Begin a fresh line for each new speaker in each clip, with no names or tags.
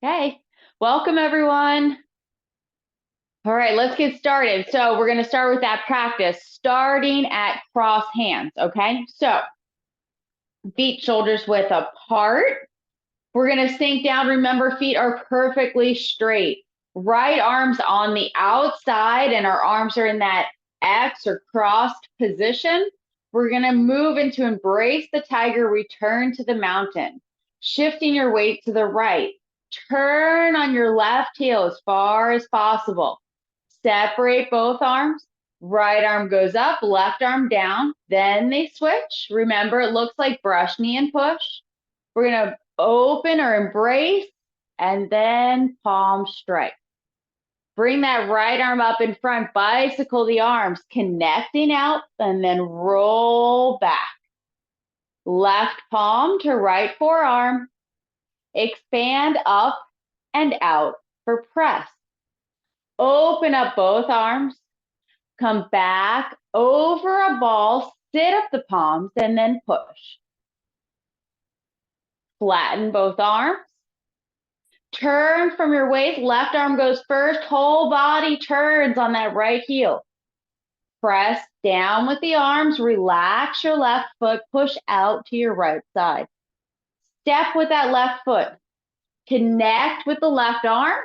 Okay, welcome everyone. All right, let's get started. So we're going to start with that practice, starting at cross hands, okay? So feet shoulders width apart. We're going to sink down. Remember, feet are perfectly straight. Right arm's on the outside and our arms are in that X or crossed position. We're going to move into embrace the tiger, return to the mountain, shifting your weight to the right. Turn on your left heel as far as possible. Separate both arms. Right arm goes up, left arm down. Then they switch. Remember, it looks like brush knee and push. We're going to open or embrace and then palm strike. Bring that right arm up in front, bicycle the arms, connecting out and then roll back. Left palm to right forearm. Expand up and out for press. Open up both arms. Come back over a ball, sit up the palms, and then push. Flatten both arms. Turn from your waist, left arm goes first, whole body turns on that right heel. Press down with the arms, relax your left foot, push out to your right side. Step with that left foot. Connect with the left arm.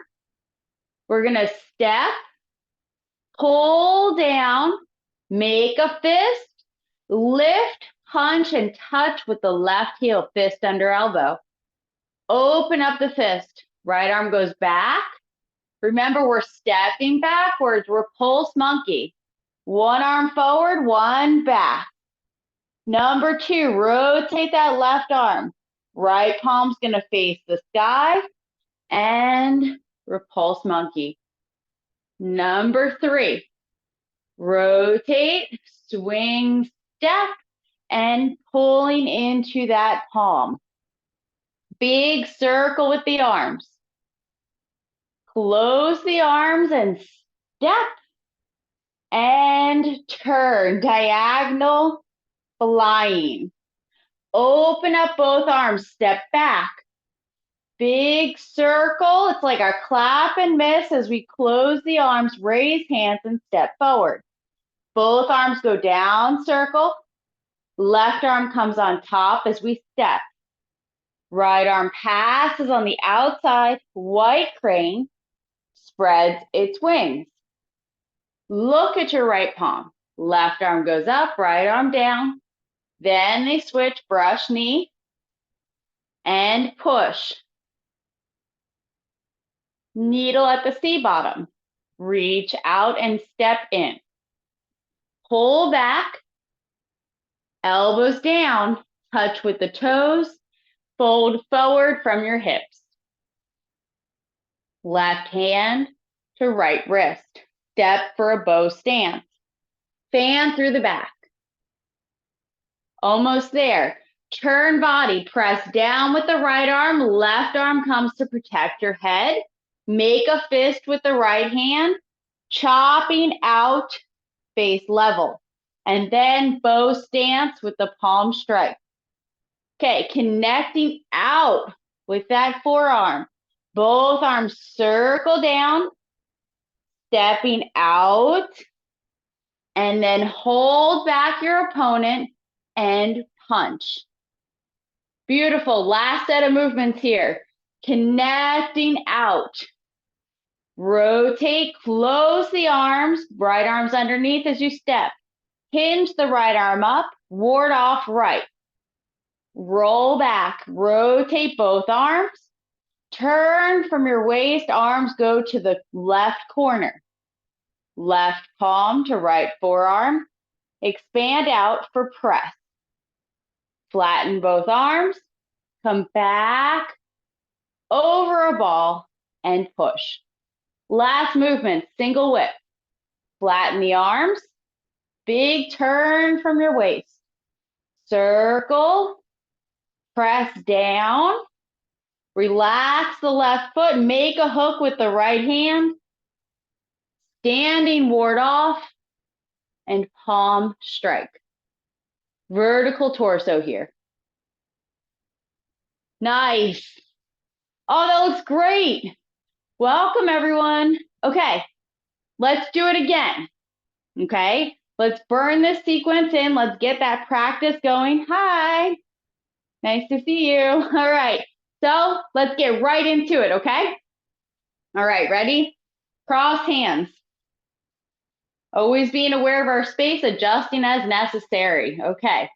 We're gonna step, pull down, make a fist, lift, punch, and touch with the left heel, fist under elbow. Open up the fist. Right arm goes back. Remember, we're stepping backwards. We're pulse monkey. One arm forward, one back. Number 2, rotate that left arm. Right palm's going to face the sky and repulse monkey. Number 3, rotate, swing, step, and pulling into that palm. Big circle with the arms. Close the arms and step and turn, diagonal flying. Open up both arms, step back. Big circle, it's like a clap and miss as we close the arms, raise hands and step forward. Both arms go down, circle. Left arm comes on top as we step. Right arm passes on the outside, white crane, spreads its wings. Look at your right palm. Left arm goes up, right arm down. Then they switch, brush knee and push. Needle at the C bottom. Reach out and step in. Pull back, elbows down, touch with the toes, fold forward from your hips. Left hand to right wrist. Step for a bow stance. Fan through the back. Almost there. Turn body, press down with the right arm, left arm comes to protect your head. Make a fist with the right hand, chopping out, face level. And then bow stance with the palm strike. Okay, connecting out with that forearm. Both arms circle down, stepping out, and then hold back your opponent and punch. Beautiful. Last set of movements here. Connecting out. Rotate, close the arms, right arms underneath as you step. Hinge the right arm up, ward off right. Roll back, rotate both arms. Turn from your waist, arms go to the left corner. Left palm to right forearm. Expand out for press. Flatten both arms, come back over a ball and push. Last movement, single whip. Flatten the arms, big turn from your waist. Circle, press down, relax the left foot, make a hook with the right hand, standing ward off, and palm strike. Vertical torso here. Nice. Oh, that looks great. Welcome, everyone. Okay, let's do it again. Okay, let's burn this sequence in. Let's get that practice going. Hi, nice to see you. All right, so let's get right into it, okay? All right, ready? Cross hands. Always being aware of our space, adjusting as necessary. Okay.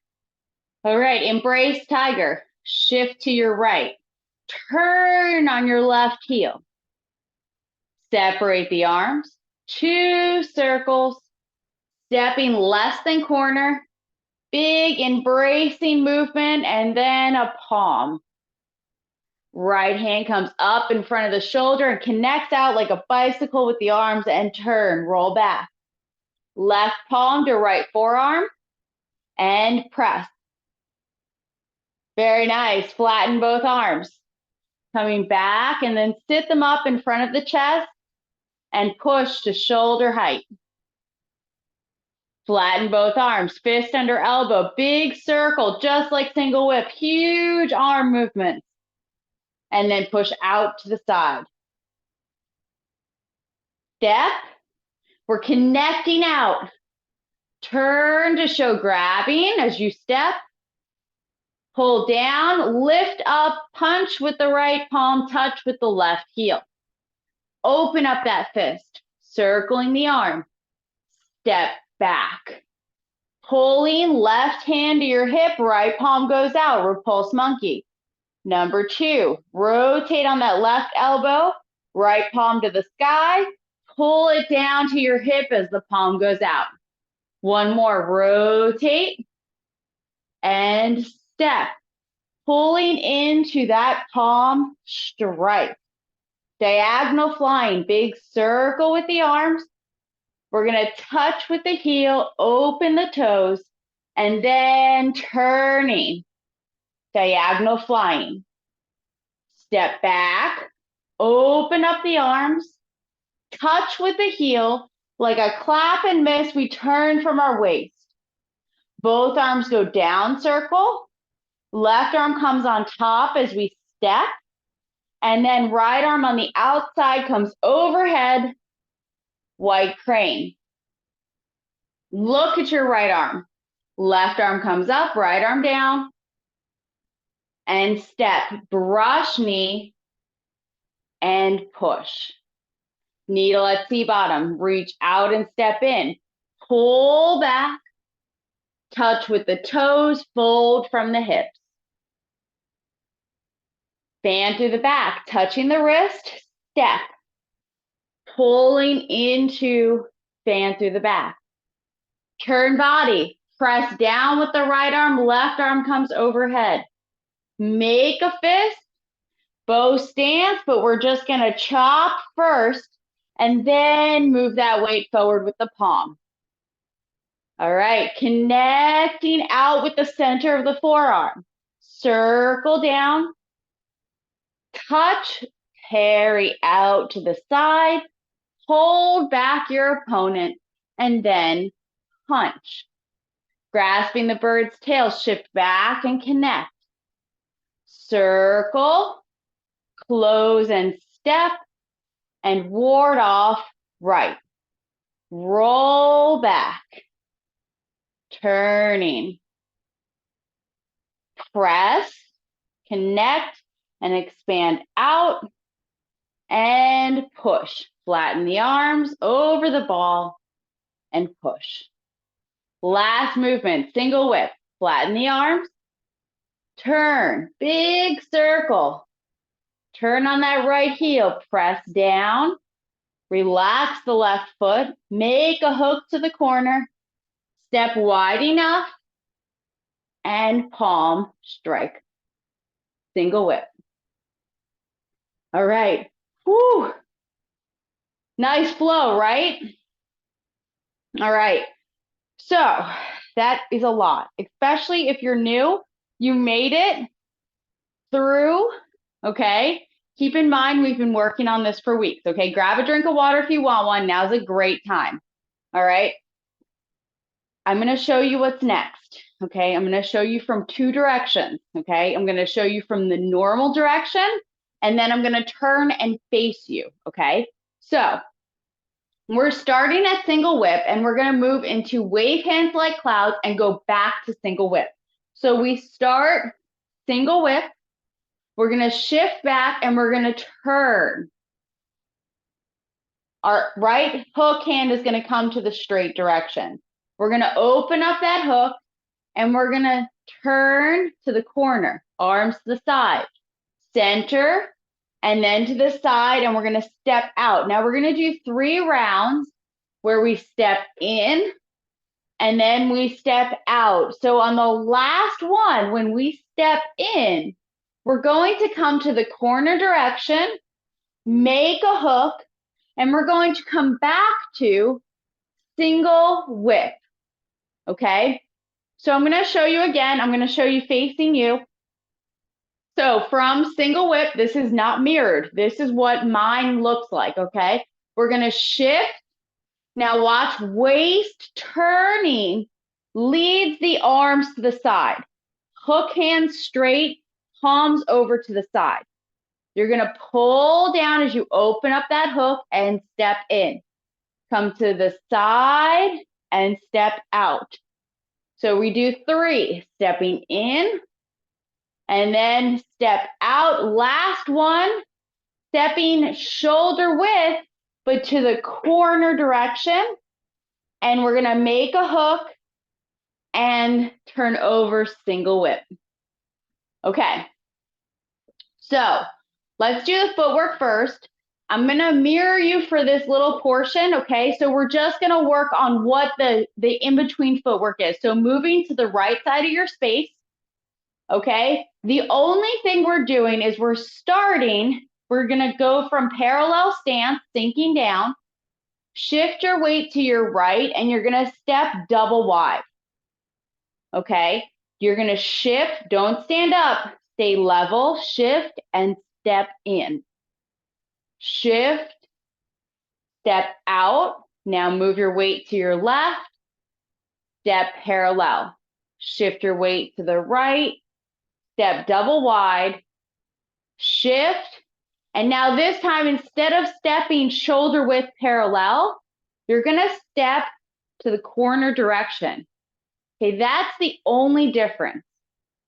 All right, embrace tiger. Shift to your right. Turn on your left heel. Separate the arms. 2 circles. Stepping less than corner. Big embracing movement, and then a palm. Right hand comes up in front of the shoulder and connects out like a bicycle with the arms, and turn, roll back. Left palm to right forearm and press. Very nice. Flatten both arms. Coming back, and then sit them up in front of the chest and push to shoulder height. Flatten both arms, fist under elbow, big circle, just like single whip, huge arm movements. And then push out to the side. Step. We're connecting out. Turn to show grabbing as you step. Pull down, lift up, punch with the right palm, touch with the left heel. Open up that fist, circling the arm. Step back. Pulling left hand to your hip, right palm goes out, repulse monkey. Number 2, rotate on that left elbow, right palm to the sky, pull it down to your hip as the palm goes out. One more, rotate and step. Pulling into that palm strike. Diagonal flying, big circle with the arms. We're going to touch with the heel, open the toes, and then turning. Diagonal flying. Step back, open up the arms, touch with the heel, like a clap and miss, we turn from our waist. Both arms go down circle, left arm comes on top as we step, and then right arm on the outside comes overhead, white crane. Look at your right arm. Left arm comes up, right arm down, and step, brush knee, and push. Needle at C-bottom, reach out and step in. Pull back, touch with the toes, fold from the hips. Fan through the back, touching the wrist, step. Pulling into fan through the back. Turn body, press down with the right arm, left arm comes overhead. Make a fist, bow stance, but we're just gonna chop first and then move that weight forward with the palm. All right, connecting out with the center of the forearm. Circle down, touch, carry out to the side, hold back your opponent, and then punch. Grasping the bird's tail, shift back and connect. Circle, close and step, and ward off right. Roll back. Turning. Press, connect, and expand out. And push. Flatten the arms over the ball and push. Last movement, single whip. Flatten the arms. Turn, big circle. Turn on that right heel, press down. Relax the left foot. Make a hook to the corner. Step wide enough. And palm strike. Single whip. All right. Whew. Nice flow, right? All right. So that is a lot, especially if you're new. You made it through, okay? Keep in mind, we've been working on this for weeks, okay? Grab a drink of water if you want one. Now's a great time, all right? I'm going to show you what's next, okay? I'm going to show you from 2 directions, okay? I'm going to show you from the normal direction, and then I'm gonna turn and face you, okay? So we're starting at single whip and we're gonna move into wave hands like clouds and go back to single whip. So we start single whip, we're gonna shift back and we're gonna turn. Our right hook hand is gonna come to the straight direction. We're gonna open up that hook and we're gonna turn to the corner, arms to the side, center, and then to the side, and we're gonna step out. Now we're gonna do 3 rounds where we step in and then we step out. So on the last one, when we step in, we're going to come to the corner direction, make a hook, and we're going to come back to single whip, okay? So I'm gonna show you again. I'm gonna show you facing you. So from single whip, this is not mirrored. This is what mine looks like, okay? We're gonna shift. Now watch, waist turning leads the arms to the side. Hook hands straight, palms over to the side. You're gonna pull down as you open up that hook and step in. Come to the side and step out. So we do 3, stepping in and then step out. Last one, stepping shoulder width, but to the corner direction. And we're gonna make a hook and turn over single whip. Okay, so let's do the footwork first. I'm gonna mirror you for this little portion, okay? So we're just gonna work on what the in-between footwork is. So moving to the right side of your space, okay? The only thing we're doing is we're gonna go from parallel stance, sinking down, shift your weight to your right, and you're gonna step double wide, okay? You're gonna shift, don't stand up, stay level, shift, and step in. Shift, step out. Now move your weight to your left, step parallel. Shift your weight to the right, step double wide, shift, and now this time, instead of stepping shoulder width parallel, you're gonna step to the corner direction. Okay, that's the only difference.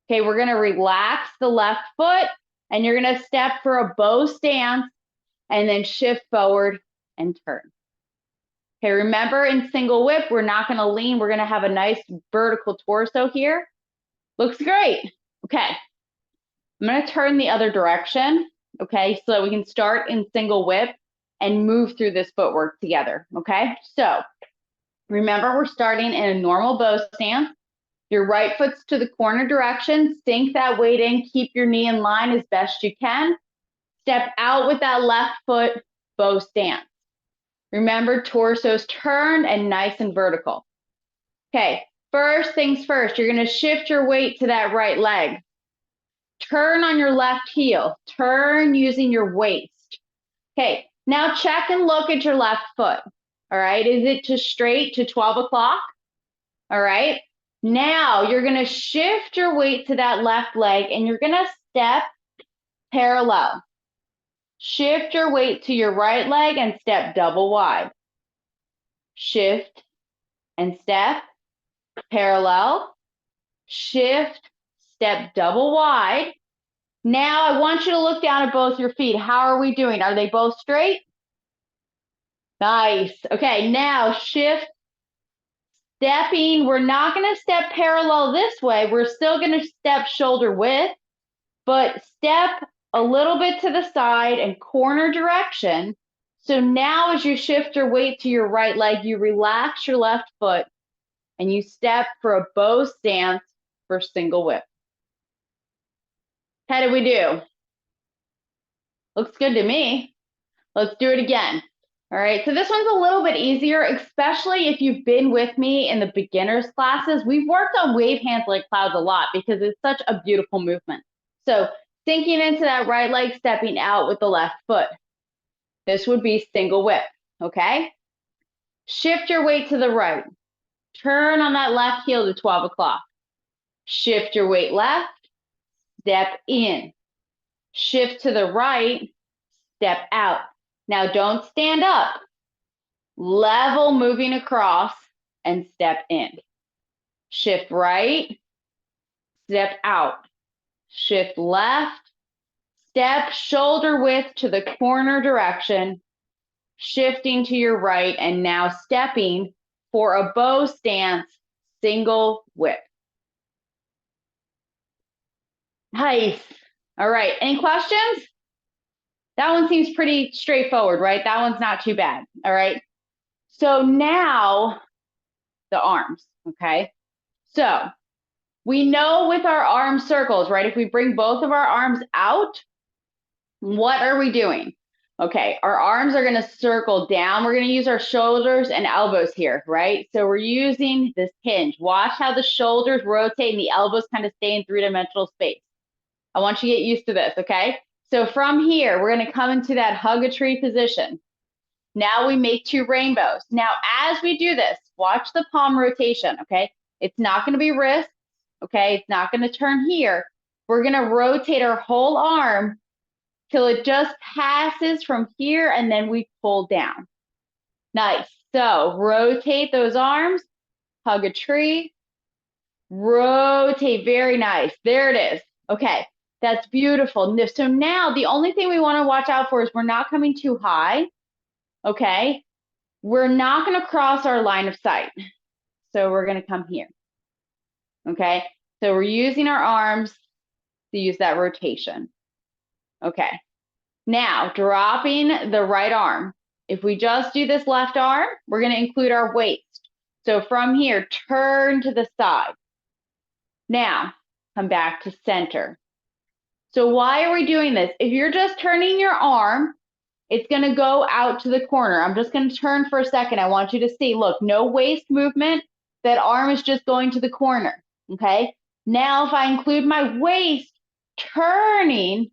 Okay, we're gonna relax the left foot and you're gonna step for a bow stance and then shift forward and turn. Okay, remember in single whip, we're not gonna lean, we're gonna have a nice vertical torso here. Looks great. Okay, I'm gonna turn the other direction, okay, so that we can start in single whip and move through this footwork together, okay? So remember, we're starting in a normal bow stance. Your right foot's to the corner direction, sink that weight in, keep your knee in line as best you can. Step out with that left foot, bow stance. Remember, torso's turned and nice and vertical. Okay, first things first, you're gonna shift your weight to that right leg. Turn on your left heel, turn using your waist. Okay, now check and look at your left foot. All right, is it to straight to 12 o'clock? All right, now you're gonna shift your weight to that left leg and you're gonna step parallel. Shift your weight to your right leg and step double wide. Shift and step, parallel, shift, step double wide. Now I want you to look down at both your feet. How are we doing? Are they both straight? Nice. Okay, now shift, stepping. We're not gonna step parallel this way. We're still gonna step shoulder width, but step a little bit to the side and corner direction. So now as you shift your weight to your right leg, you relax your left foot and you step for a bow stance for single whip. How did we do? Looks good to me. Let's do it again. All right, so this one's a little bit easier, especially if you've been with me in the beginners classes. We've worked on wave hands like clouds a lot because it's such a beautiful movement. So sinking into that right leg, stepping out with the left foot. This would be single whip, okay? Shift your weight to the right. Turn on that left heel to 12 o'clock. Shift your weight left, step in. Shift to the right, step out. Now don't stand up. Level moving across and step in. Shift right, step out. Shift left, step shoulder width to the corner direction, shifting to your right, and now stepping for a bow stance, single whip. Nice. All right, any questions? That one seems pretty straightforward, right? That one's not too bad, all right? So now the arms, okay? So we know with our arm circles, right? If we bring both of our arms out, what are we doing? Okay, our arms are gonna circle down. We're gonna use our shoulders and elbows here, right? So we're using this hinge. Watch how the shoulders rotate and the elbows kind of stay in three-dimensional space. I want you to get used to this, okay? So from here, we're gonna come into that hug a tree position. Now we make two rainbows. Now, as we do this, watch the palm rotation, okay? It's not gonna be wrists, okay? It's not gonna turn here. We're gonna rotate our whole arm till it just passes from here and then we pull down. Nice. So rotate those arms, hug a tree, rotate, very nice. There it is. Okay, that's beautiful. So now the only thing we wanna watch out for is we're not coming too high, okay? We're not gonna cross our line of sight. So we're gonna come here, okay? So we're using our arms to use that rotation. Okay, now dropping the right arm. If we just do this left arm, we're gonna include our waist. So from here, turn to the side. Now, come back to center. So why are we doing this? If you're just turning your arm, it's gonna go out to the corner. I'm just gonna turn for a second. I want you to see, look, no waist movement. That arm is just going to the corner, okay? Now, if I include my waist turning,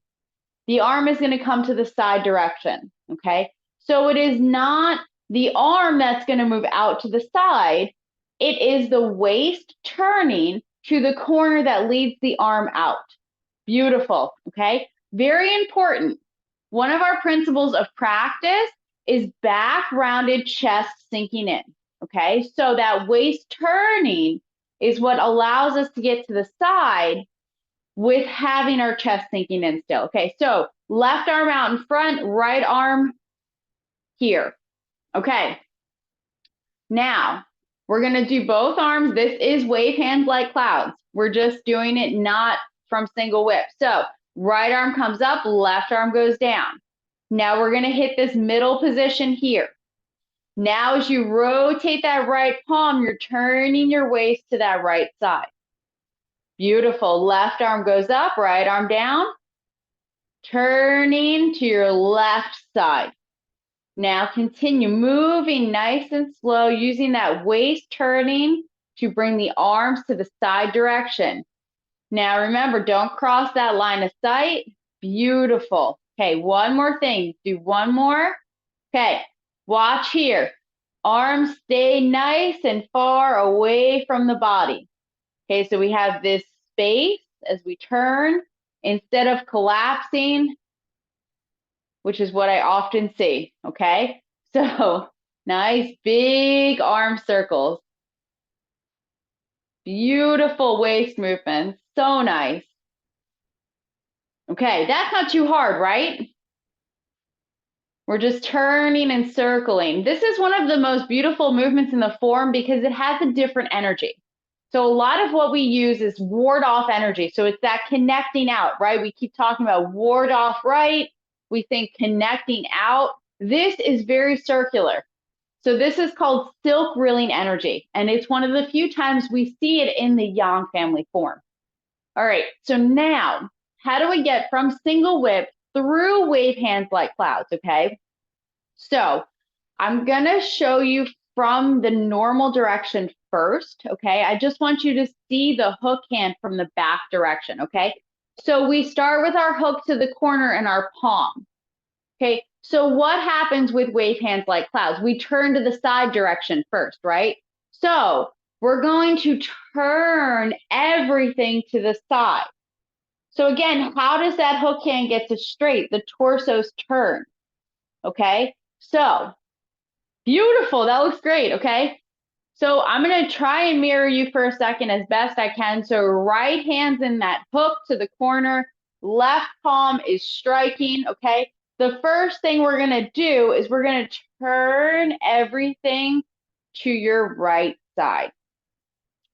the arm is gonna come to the side direction, okay? So it is not the arm that's gonna move out to the side. It is the waist turning to the corner that leads the arm out. Beautiful, okay? Very important. One of our principles of practice is back rounded chest sinking in, okay? So that waist turning is what allows us to get to the side with having our chest sinking in still. Okay, so left arm out in front, right arm here. Okay, now we're gonna do both arms. This is wave hands like clouds. We're just doing it not from single whip. So right arm comes up, left arm goes down. Now we're gonna hit this middle position here. Now as you rotate that right palm, you're turning your waist to that right side. Beautiful, left arm goes up, right arm down. Turning to your left side. Now continue moving nice and slow, using that waist turning to bring the arms to the side direction. Now remember, don't cross that line of sight. Beautiful. Okay, one more thing. Do one more. Okay, watch here. Arms stay nice and far away from the body. Okay, so we have this space as we turn. Instead of collapsing, which is what I often see, okay? So nice big arm circles. Beautiful waist movements, so nice. Okay, that's not too hard, right? We're just turning and circling. This is one of the most beautiful movements in the form because it has a different energy. So a lot of what we use is ward off energy. So it's that connecting out, right? We keep talking about ward off right. We think connecting out. This is very circular. So this is called silk reeling energy. And it's one of the few times we see it in the Yang family form. All right, so now, how do we get from single whip through wave hands like clouds, okay? So I'm gonna show you from the normal direction first, okay? I just want you to see the hook hand from the back direction, okay? So we start with our hook to the corner and our palm, okay? So what happens with wave hands like clouds? We turn to the side direction first, right? So we're going to turn everything to the side. So again, how does that hook hand get to straight? The torso's turn, okay? So beautiful, that looks great, okay? So I'm gonna try and mirror you for a second as best I can. So right hand's in that hook to the corner, left palm is striking, okay? The first thing we're gonna do is we're gonna turn everything to your right side.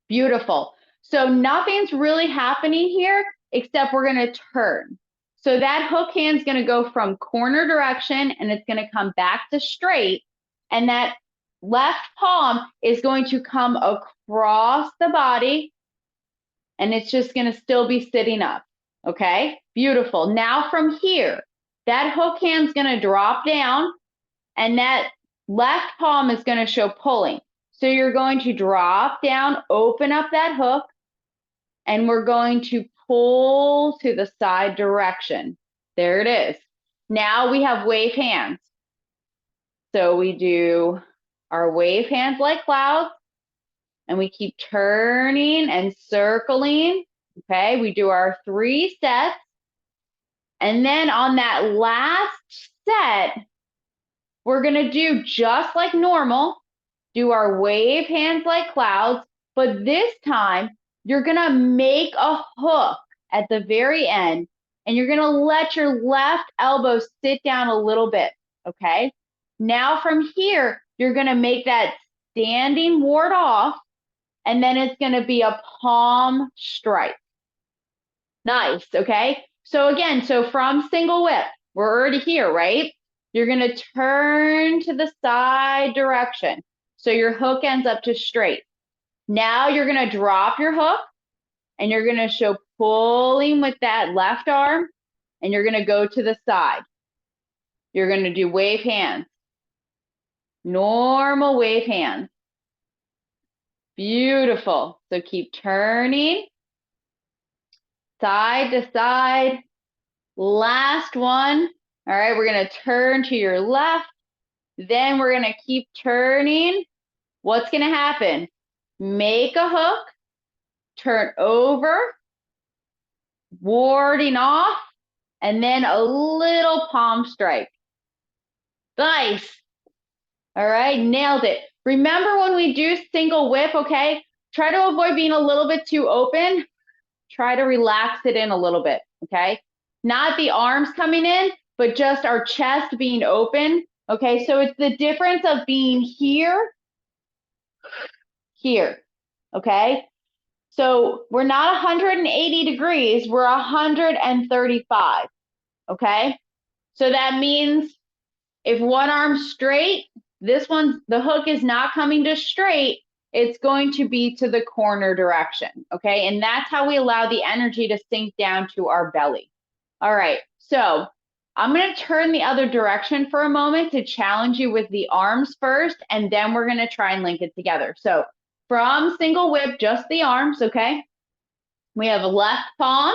Beautiful. So nothing's really happening here except we're gonna turn. So that hook hand's gonna go from corner direction and it's gonna come back to straight, and that left palm is going to come across the body and it's just gonna still be sitting up, okay? Beautiful. Now from here, that hook hand's gonna drop down and that left palm is gonna show pulling. So you're going to drop down, open up that hook, and we're going to pull to the side direction. There it is. Now we have wave hands. So we do our wave hands like clouds, and we keep turning and circling. Okay, we do our 3 sets. And then on that last set, we're gonna do just like normal, do our wave hands like clouds, but this time you're gonna make a hook at the very end and you're gonna let your left elbow sit down a little bit, okay? Now from here, you're gonna make that standing ward off, and then it's gonna be a palm strike. Nice, okay? So again, so from single whip, we're already here, right? You're gonna turn to the side direction. So your hook ends up to straight. Now you're gonna drop your hook and you're gonna show pulling with that left arm and you're gonna go to the side. You're gonna do wave hands. Normal wave hands. Beautiful. So keep turning side to side. Last one. All right, we're gonna turn to your left. Then we're gonna keep turning. What's gonna happen? Make a hook, turn over, warding off, and then a little palm strike. Nice. All right, nailed it. Remember when we do single whip, okay? Try to avoid being a little bit too open. Try to relax it in a little bit, okay? Not the arms coming in, but just our chest being open, okay? So it's the difference of being here, okay? So we're not 180 degrees, we're 135, okay? So that means if one arm's straight, this one's, the hook is not coming to straight, it's going to be to the corner direction, okay? And that's how we allow the energy to sink down to our belly. All right, so I'm gonna turn the other direction for a moment to challenge you with the arms first, and then we're gonna try and link it together. So from single whip, just the arms, okay? We have left palm,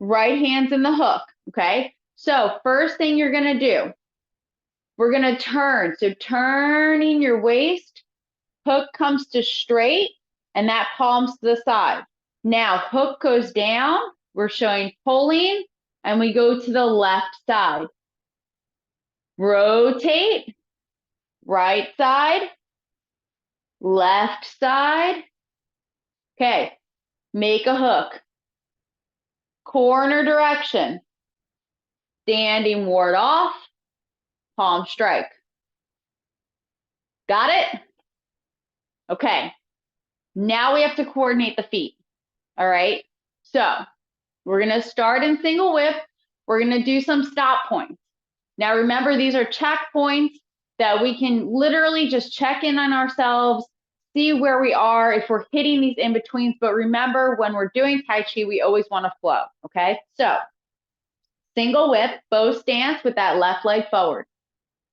right hand's in the hook, okay? So first thing you're gonna do, we're gonna turn. So turning your waist, hook comes to straight, and that palm's to the side. Now hook goes down, we're showing pulling, and we go to the left side. Rotate, right side, left side. Okay, make a hook. Corner direction. Standing ward off, palm strike. Got it? Okay, now we have to coordinate the feet. All right, so we're gonna start in single whip. We're gonna do some stop points. Now remember, these are checkpoints that we can literally just check in on ourselves, see where we are, if we're hitting these in-betweens. But remember, when we're doing Tai Chi, we always wanna flow, okay? So single whip, bow stance with that left leg forward,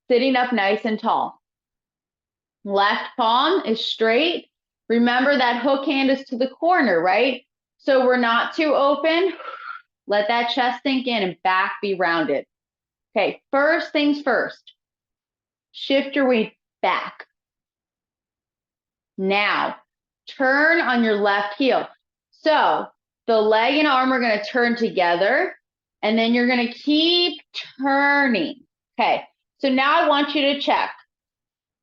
sitting up nice and tall. Left palm is straight. Remember that hook hand is to the corner, right? So we're not too open. Let that chest sink in and back be rounded. Okay, first things first. Shift your weight back. Now, turn on your left heel. So The leg and arm are going to turn together, and then you're going to keep turning. Okay, so now I want you to check.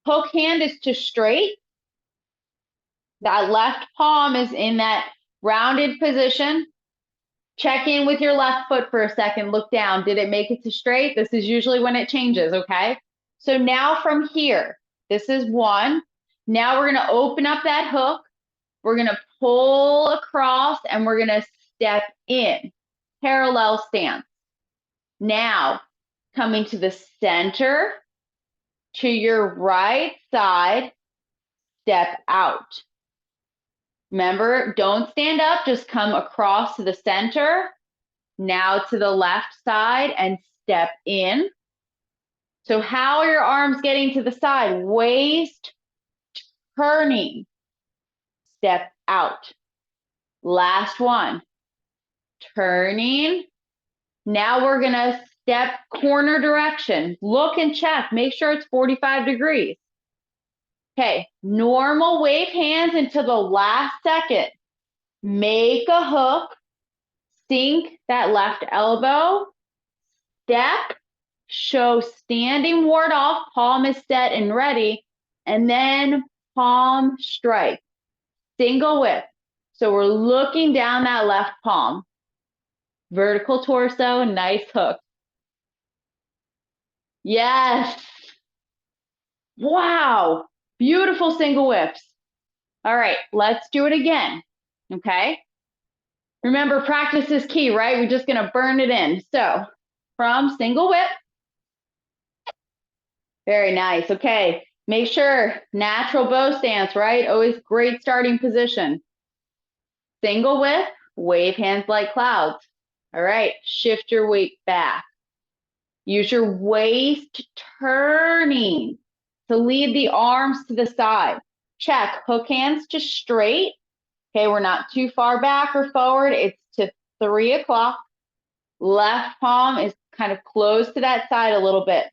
Hook hand is to straight. That left palm is in that rounded position. Check in with your left foot for a second. Look down. Did it make it to straight? This is usually when it changes, okay? So now from here, this is one. Now we're going to open up that hook. We're going to pull across and we're going to step in. Parallel stance. Now, coming to the center, to your right side, step out. Remember, don't stand up, just come across to the center. Now to the left side and step in. So how are your arms getting to the side? Waist turning. Step out. Last one. Turning. Now we're going to step corner direction. Look and check. Make sure it's 45 degrees. Okay, normal wave hands until the last second. Make a hook. Sink that left elbow. Step. Show standing ward off. Palm is set and ready. And then palm strike. Single whip. So we're looking down that left palm. Vertical torso, nice hook. Yes. Wow. Beautiful single whips. All right, let's do it again. Okay. Remember, practice is key, right? We're just going to burn it in. So from single whip. Very nice. Okay. Make sure natural bow stance, right? Always great starting position. Single whip, wave hands like clouds. All right. Shift your weight back. Use your waist turning to lead the arms to the side. Check. Hook hands to straight. Okay, we're not too far back or forward. It's to 3 o'clock. Left palm is kind of close to that side a little bit.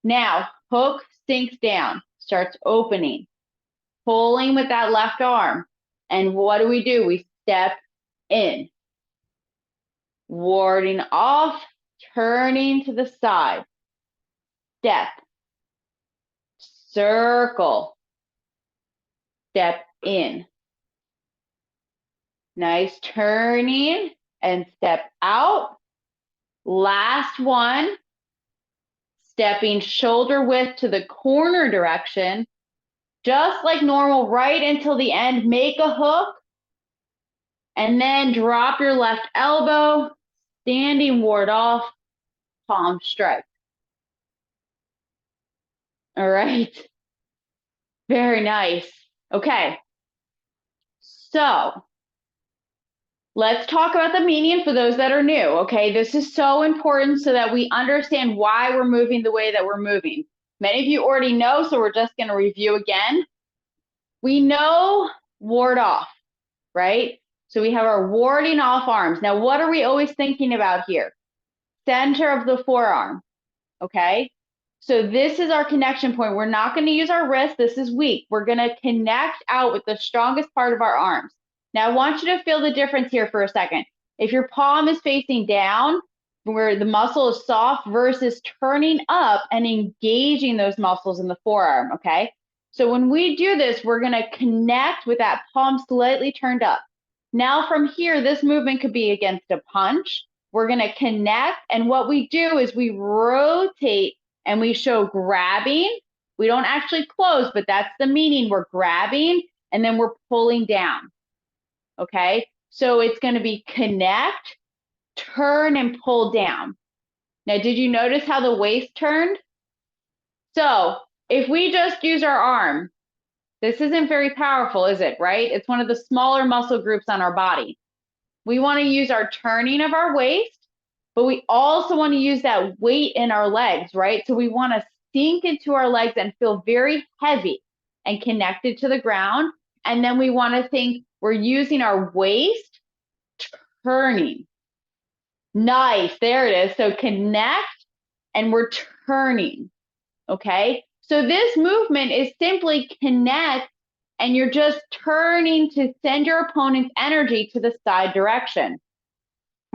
Now, hook sinks down, starts opening, pulling with that left arm. And what do? We step in. Warding off, turning to the side. Step. Circle. Step in. Nice turning and step out. Last one. Stepping shoulder width to the corner direction. Just like normal, right until the end. Make a hook. And then drop your left elbow. Standing ward off. Palm strike. All right. Very nice. Okay. So let's talk about the meaning for those that are new, okay? This is so important so that we understand why we're moving the way that we're moving. Many of you already know, so we're just going to review again. We know ward off, right? So we have our warding off arms. Now, what are we always thinking about here? Center of the forearm, okay? So this is our connection point. We're not going to use our wrist. This is weak. We're going to connect out with the strongest part of our arms. Now, I want you to feel the difference here for a second. If your palm is facing down, where the muscle is soft, versus turning up and engaging those muscles in the forearm, okay? So when we do this, we're going to connect with that palm slightly turned up. Now from here, this movement could be against a punch. We're going to connect, and what we do is we rotate and we show grabbing. We don't actually close, but that's the meaning. We're grabbing, and then we're pulling down. Okay, so it's going to be connect, turn, and pull down. Now, did you notice how the waist turned? So if we just use our arm, this isn't very powerful, is it, right? It's one of the smaller muscle groups on our body. We want to use our turning of our waist, but we also want to use that weight in our legs, right? So we want to sink into our legs and feel very heavy and connected to the ground. And then we want to think we're using our waist, turning. Nice, there it is. So connect, and we're turning, okay? So this movement is simply connect and you're just turning to send your opponent's energy to the side direction.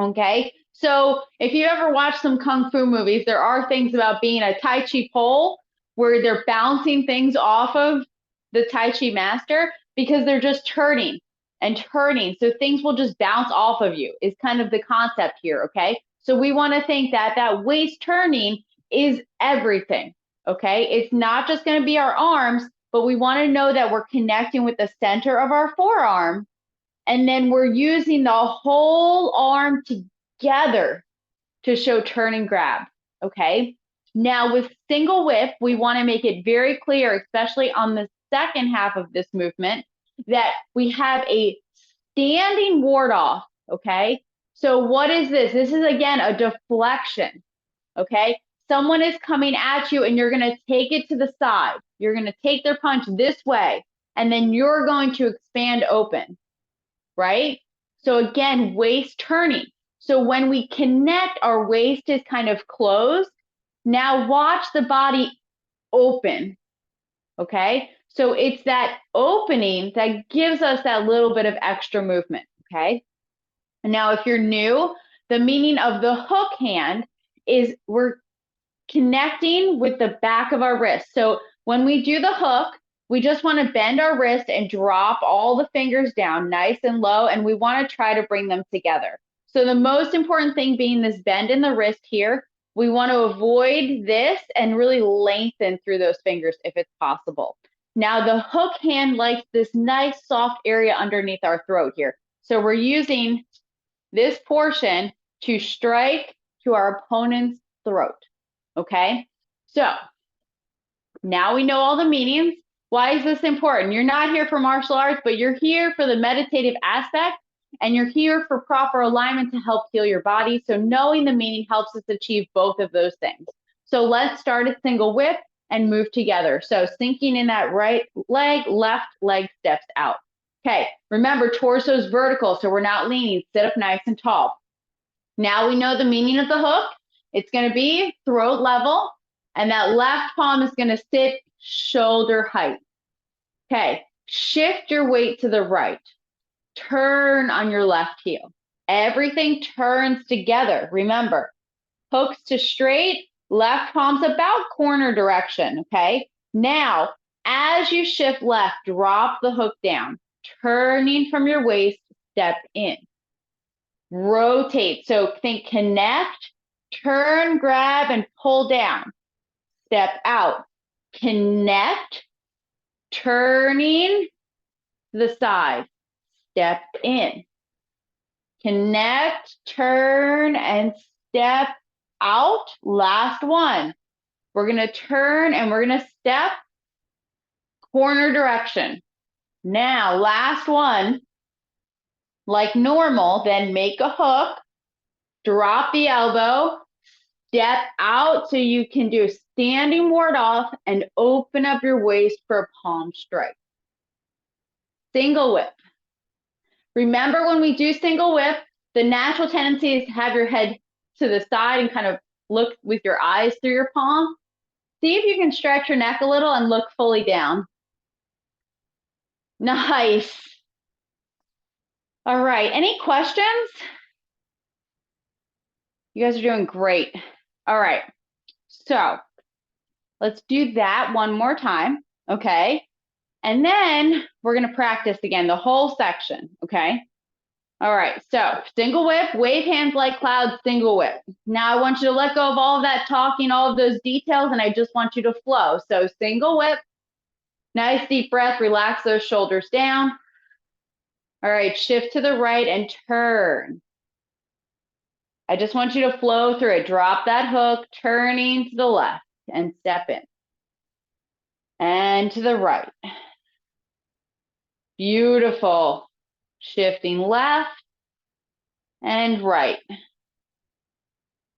Okay, so if you ever watch some Kung Fu movies, there are things about being a Tai Chi pole where they're bouncing things off of the Tai Chi master because they're just turning and turning. So things will just bounce off of you is kind of the concept here, okay? So we want to think that that waist turning is everything, okay? It's not just going to be our arms, but we want to know that we're connecting with the center of our forearm, and then we're using the whole arm together to show turn and grab, okay? Now with single whip, we want to make it very clear, especially on the second half of this movement, that we have a standing ward off, okay? So what is this? This is, again, a deflection, okay? Someone is coming at you and you're going to take it to the side. You're going to take their punch this way, and then you're going to expand open, right? So again, waist turning. So when we connect, our waist is kind of closed. Now watch the body open, okay? So it's that opening that gives us that little bit of extra movement, okay? And now if you're new, the meaning of the hook hand is we're connecting with the back of our wrist. So when we do the hook, we just want to bend our wrist and drop all the fingers down nice and low, and we want to try to bring them together. So the most important thing being this bend in the wrist here, we want to avoid this and really lengthen through those fingers if it's possible. Now the hook hand likes this nice soft area underneath our throat here. So we're using this portion to strike to our opponent's throat, okay? So now we know all the meanings. Why is this important? You're not here for martial arts, but you're here for the meditative aspect, and you're here for proper alignment to help heal your body. So knowing the meaning helps us achieve both of those things. So let's start a single whip and move together. So sinking in that right leg, left leg steps out. Okay, remember torso's vertical, so we're not leaning. Sit up nice and tall. Now we know the meaning of the hook. It's going to be throat level, and that left palm is going to sit shoulder height. Okay, shift your weight to the right. Turn on your left heel. Everything turns together. Remember, hooks to straight, left palm's about corner direction, okay? Now, as you shift left, drop the hook down. Turning from your waist, step in. Rotate, so think connect, turn, grab, and pull down. Step out. Connect, turning to the side, step in. Connect, turn, and step out. Last one. We're going to turn and we're going to step corner direction. Now, last one. Like normal, then make a hook, drop the elbow, step out so you can do a standing ward off and open up your waist for a palm strike. Single whip. Remember when we do single whip, the natural tendency is to have your head to the side and kind of look with your eyes through your palm. See if you can stretch your neck a little and look fully down. Nice. All right, any questions? You guys are doing great. All right, so let's do that one more time, okay? And then we're gonna practice again, the whole section, okay? All right, so single whip, wave hands like clouds, single whip. Now I want you to let go of all of that talking, all of those details, and I just want you to flow. So single whip, nice deep breath, relax those shoulders down. All right, shift to the right and turn. I just want you to flow through it. Drop that hook, turning to the left and step in. And to the right. Beautiful. Shifting left and right.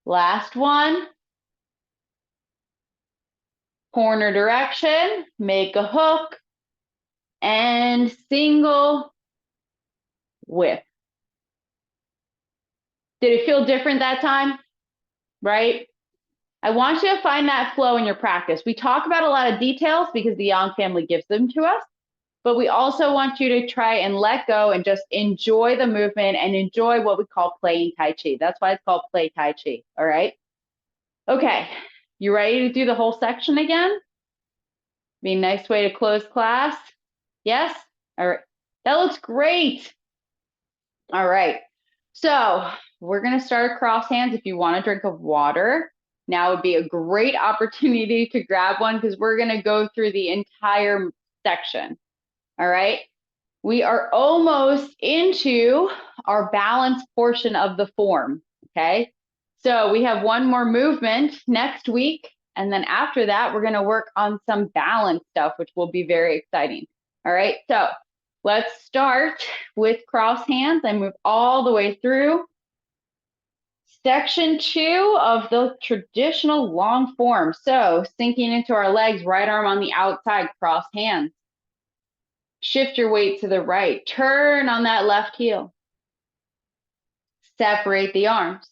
Last one. Corner direction, make a hook, and single whip. Did it feel different that time? Right? I want you to find that flow in your practice. We talk about a lot of details because the Yang family gives them to us, but we also want you to try and let go and just enjoy the movement and enjoy what we call playing Tai Chi. That's why it's called play Tai Chi, all right? Okay, you ready to do the whole section again? Be a nice way to close class. Yes? All right, that looks great. All right, so we're gonna start across hands. If you want a drink of water, now would be a great opportunity to grab one because we're gonna go through the entire section. All right, we are almost into our balance portion of the form, okay? So we have one more movement next week, and then after that, we're gonna work on some balance stuff, which will be very exciting. All right, so let's start with cross hands and move all the way through. Section 2 of the traditional long form. So sinking into our legs, right arm on the outside, cross hands. Shift your weight to the right. Turn on that left heel. Separate the arms.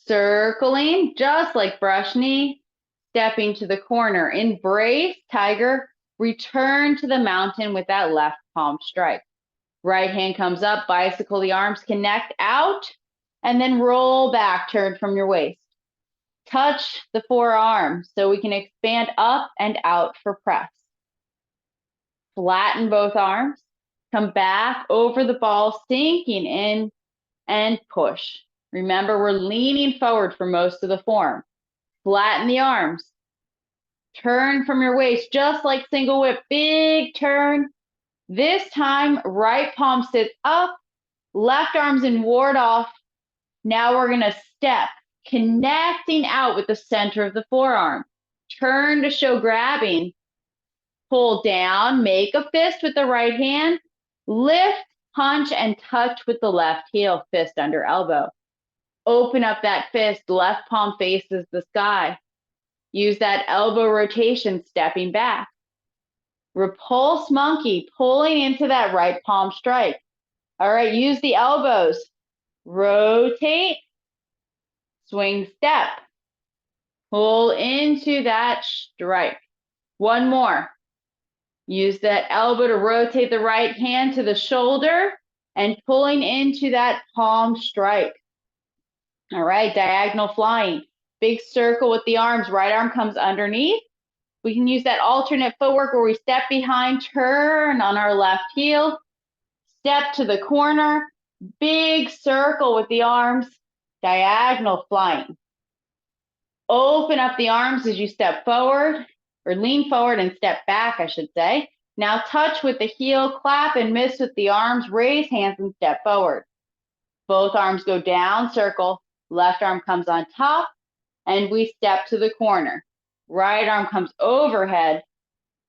Circling, just like brush knee. Stepping to the corner. Embrace tiger. Return to the mountain with that left palm strike. Right hand comes up. Bicycle the arms. Connect out. And then roll back. Turn from your waist. Touch the forearms so we can expand up and out for press. Flatten both arms. Come back over the ball, sinking in and push. Remember, we're leaning forward for most of the form. Flatten the arms. Turn from your waist, just like single whip. Big turn. This time, right palm sits up, left arm's in ward off. Now we're going to step, connecting out with the center of the forearm. Turn to show grabbing. Pull down, make a fist with the right hand. Lift, punch, and touch with the left heel, fist under elbow. Open up that fist, left palm faces the sky. Use that elbow rotation, stepping back. Repulse monkey, pulling into that right palm strike. All right, use the elbows. Rotate, swing step. Pull into that strike. One more. Use that elbow to rotate the right hand to the shoulder and pulling into that palm strike. All right, diagonal flying. Big circle with the arms. Right arm comes underneath. We can use that alternate footwork where we step behind, turn on our left heel, step to the corner, big circle with the arms, diagonal flying. Open up the arms as you step forward, or lean forward and step back, I should say. Now touch with the heel, clap and miss with the arms, raise hands and step forward. Both arms go down, circle, left arm comes on top, and we step to the corner. Right arm comes overhead,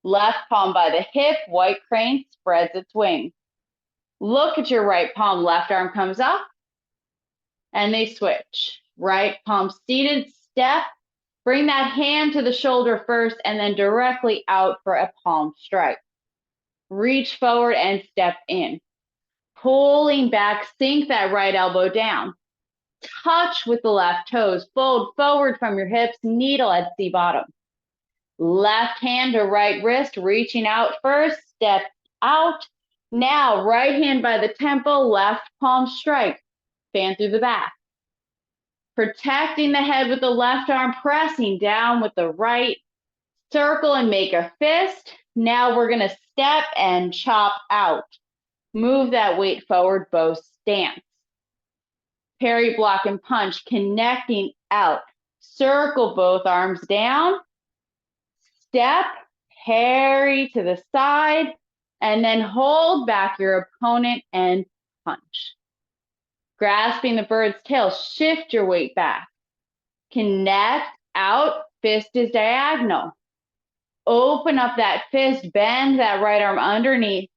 left palm by the hip, white crane spreads its wings. Look at your right palm, left arm comes up, and they switch. Right palm seated, step, bring that hand to the shoulder first, and then directly out for a palm strike. Reach forward and step in. Pulling back, sink that right elbow down. Touch with the left toes, fold forward from your hips, needle at C bottom. Left hand to right wrist, reaching out first, step out. Now, right hand by the temple, left palm strike, fan through the back. Protecting the head with the left arm, pressing down with the right. Circle and make a fist. Now we're going to step and chop out. Move that weight forward, bow stance. Parry, block, and punch, connecting out. Circle both arms down. Step, parry to the side, and then hold back your opponent and punch. Grasping the bird's tail, shift your weight back. Connect out, fist is diagonal. Open up that fist, bend that right arm underneath,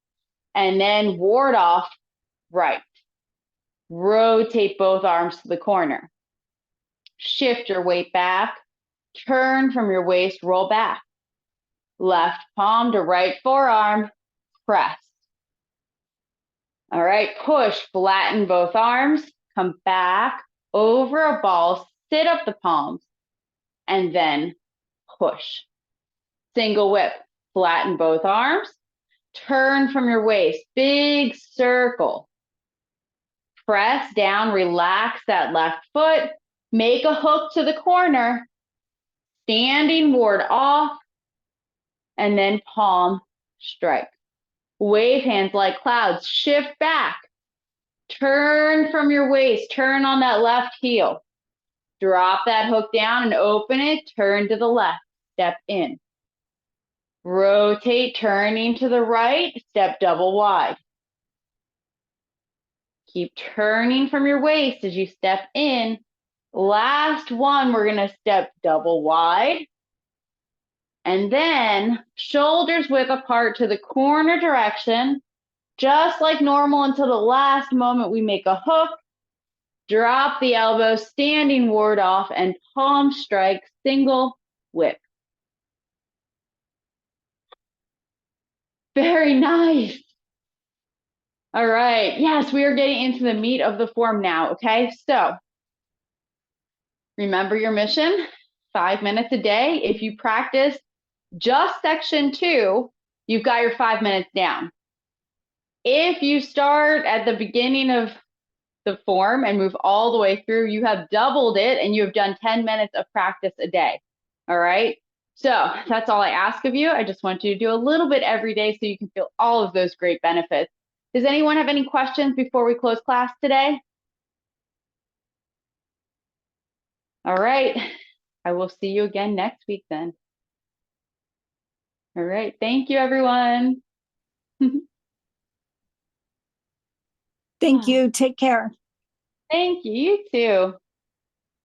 and then ward off right. Rotate both arms to the corner. Shift your weight back. Turn from your waist, roll back. Left palm to right forearm, press. All right, push, flatten both arms, come back over a ball, sit up the palms, and then push. Single whip, flatten both arms, Turn from your waist, big circle. Press down, relax that left foot. Make a hook to the corner. Standing ward off. And then palm strike. Wave hands like clouds. Shift back. Turn from your waist. Turn on that left heel. Drop that hook down and open it. Turn to the left. Step in. Rotate, turning to the right. Step double wide. Keep turning from your waist as you step in. Last one, we're going to step double wide. And then shoulders width apart to the corner direction, just like normal until the last moment we make a hook. Drop the elbow, standing ward off, and palm strike, single whip. Very nice. All right. Yes, we are getting into the meat of the form now. Okay. So remember your mission, 5 minutes a day. If you practice just section 2, you've got your 5 minutes down. If you start at the beginning of the form and move all the way through, you have doubled it and you have done 10 minutes of practice a day. All right. So that's all I ask of you. I just want you to do a little bit every day so you can feel all of those great benefits. Does anyone have any questions before we close class today? All right. I will see you again next week then. All right. Thank you, everyone.
Thank you. Take care.
Thank you. You too.